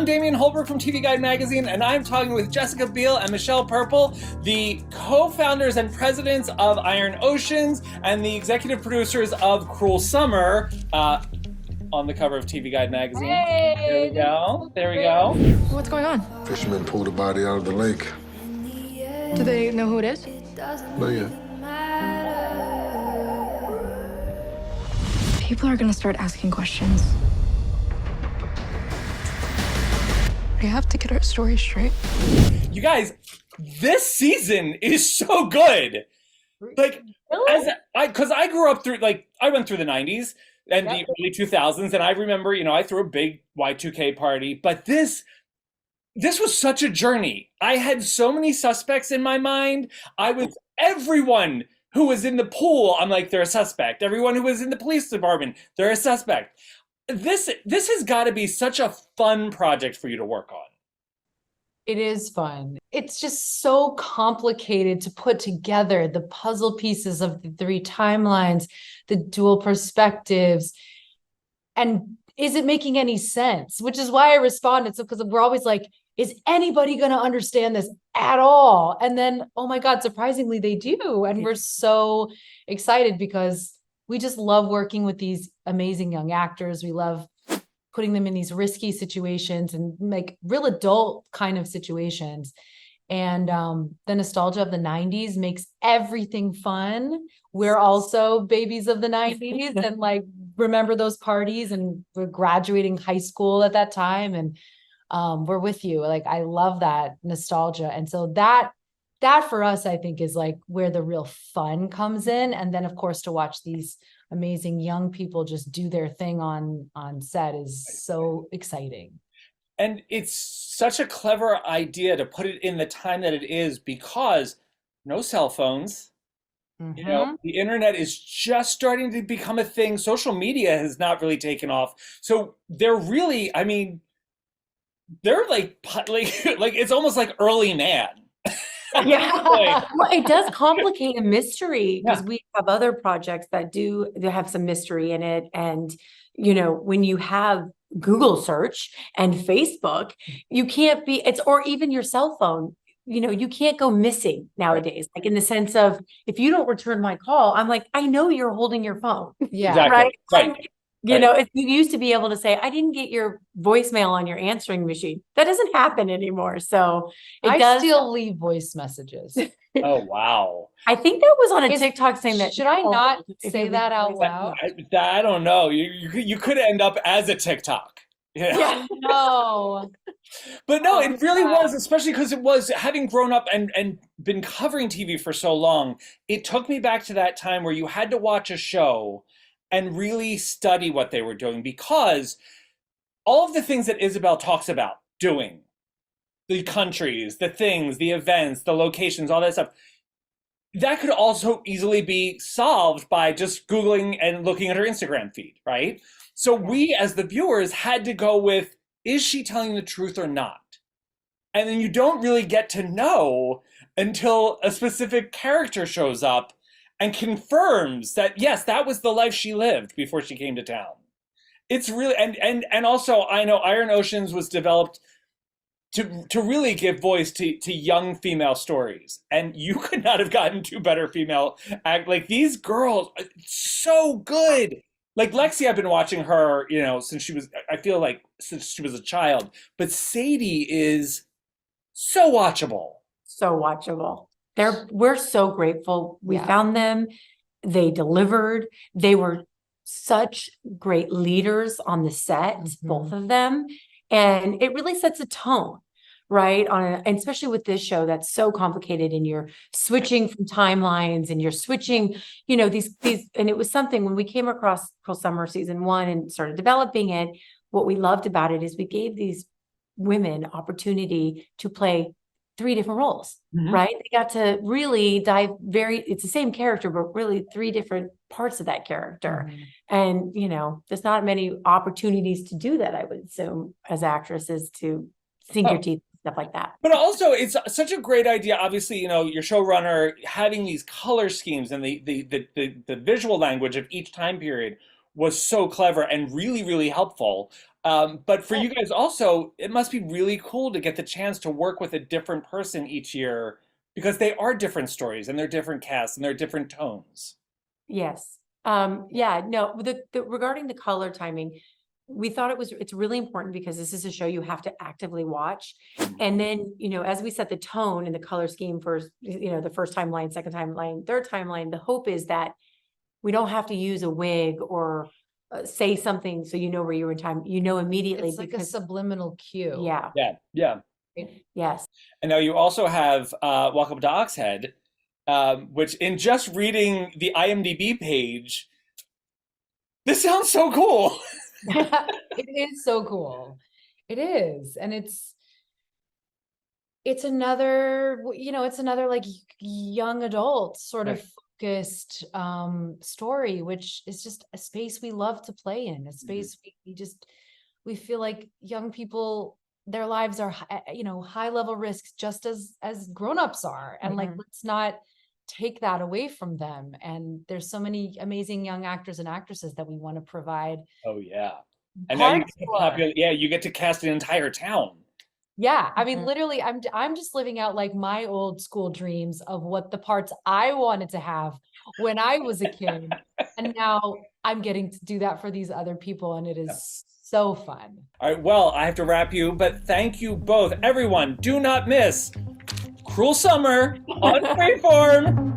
Damian Holbrook from TV Guide Magazine, and I'm talking with Jessica Biel and Michelle Purple, the co-founders and presidents of Iron Oceans and the executive producers of Cruel Summer, on the cover of TV Guide Magazine. Hey, there we go. There we go. What's going on? Fishermen pulled a body out of the lake. Do they know who it is? Not yet. People are gonna start asking questions. We have to get our story straight. You guys, this season is so good. Like, Really? because I grew up through, like, I went through the 90s and the early 2000s, and I remember, I threw a big Y2K party, but this was such a journey. I had so many suspects in my mind. Everyone who was in the pool, I'm like, they're a suspect. Everyone who was in the police department, they're a suspect. This has got to be such a fun project for you to work on. It is fun. It's just so complicated to put together the puzzle pieces of the three timelines, the dual perspectives. And is it making any sense? Which is why I responded. So, because we're always like, is anybody going to understand this at all? And then, oh my God, surprisingly, they do. And we're so excited because we just love working with these amazing young actors. We love putting them in these risky situations and like real adult kind of situations. And the nostalgia of the 90s makes everything fun. We're also babies of the 90s and like remember those parties, and we're graduating high school at that time. And we're with you. Like, I love that nostalgia. And so that for us, I think, is like where the real fun comes in. And then, of course, to watch these amazing young people just do their thing on set is so exciting. And it's such a clever idea to put it in the time that it is, because no cell phones. The internet is just starting to become a thing. Social media has not really taken off. So they're really, they're like it's almost like early man. Yeah, well, it does complicate a mystery because we have other projects that do have some mystery in it. And, when you have Google search and Facebook, you can't be, or even your cell phone, you can't go missing nowadays. Like, in the sense of, if you don't return my call, I'm like, I know you're holding your phone. Yeah. Exactly. Right. If you used to be able to say, I didn't get your voicemail on your answering machine. That doesn't happen anymore. So I still leave voice messages. Oh, wow. I think that was on a TikTok saying that. Should I not say that out loud? I don't know. You could end up as a TikTok. Yeah. No. But no, it really was, especially because it was, having grown up and been covering TV for so long, it took me back to that time where you had to watch a show and really study what they were doing, because all of the things that Isabel talks about doing, the countries, the things, the events, the locations, all that stuff, that could also easily be solved by just Googling and looking at her Instagram feed, right? So we, as the viewers, had to go with, is she telling the truth or not? And then you don't really get to know until a specific character shows up and confirms that, yes, that was the life she lived before she came to town. It's really, and also, I know Iron Oceans was developed to really give voice to young female stories. And you could not have gotten two better female like, these girls are so good. Like Lexi, I've been watching her, since she was a child, but Sadie is so watchable. So watchable. We're so grateful. We found them. They delivered. They were such great leaders on the set, both of them. And it really sets a tone, right? And especially with this show that's so complicated, and you're switching from timelines, and you're switching, these, and it was something when we came across Cruel Summer season 1 and started developing it, what we loved about it is we gave these women opportunity to play 3 different roles, right? They got to really dive it's the same character, but really 3 different parts of that character. And, there's not many opportunities to do that, I would assume, as actresses, to sink your teeth, stuff like that. But also, it's such a great idea. Obviously, your showrunner having these color schemes and the visual language of each time period was so clever and really, really helpful. But for you guys also, it must be really cool to get the chance to work with a different person each year because they are different stories and they're different casts and they're different tones. Yes. Yeah, no, regarding the color timing, we thought it's really important because this is a show you have to actively watch. And then, as we set the tone and the color scheme for, the first timeline, second timeline, third timeline, the hope is that we don't have to use a wig or say something so you know where you're in time, immediately. It's like a subliminal cue. Yeah. Yeah. Yes. And now you also have Welcome to Oxhead, which in just reading the IMDb page, this sounds so cool. It is so cool. It is. And it's another, it's another like young adult sort of focused story, which is just a space we love to play in, a space we feel like young people, their lives are, high level risks just as grown-ups are. And like, let's not take that away from them. And there's so many amazing young actors and actresses that we want to provide. Oh yeah. And now you get to cast an entire town. Yeah, I mean, literally, I'm just living out like my old school dreams of what the parts I wanted to have when I was a kid, and now I'm getting to do that for these other people, and it is so fun. All right, well, I have to wrap you, but thank you both. Everyone, do not miss Cruel Summer on Freeform.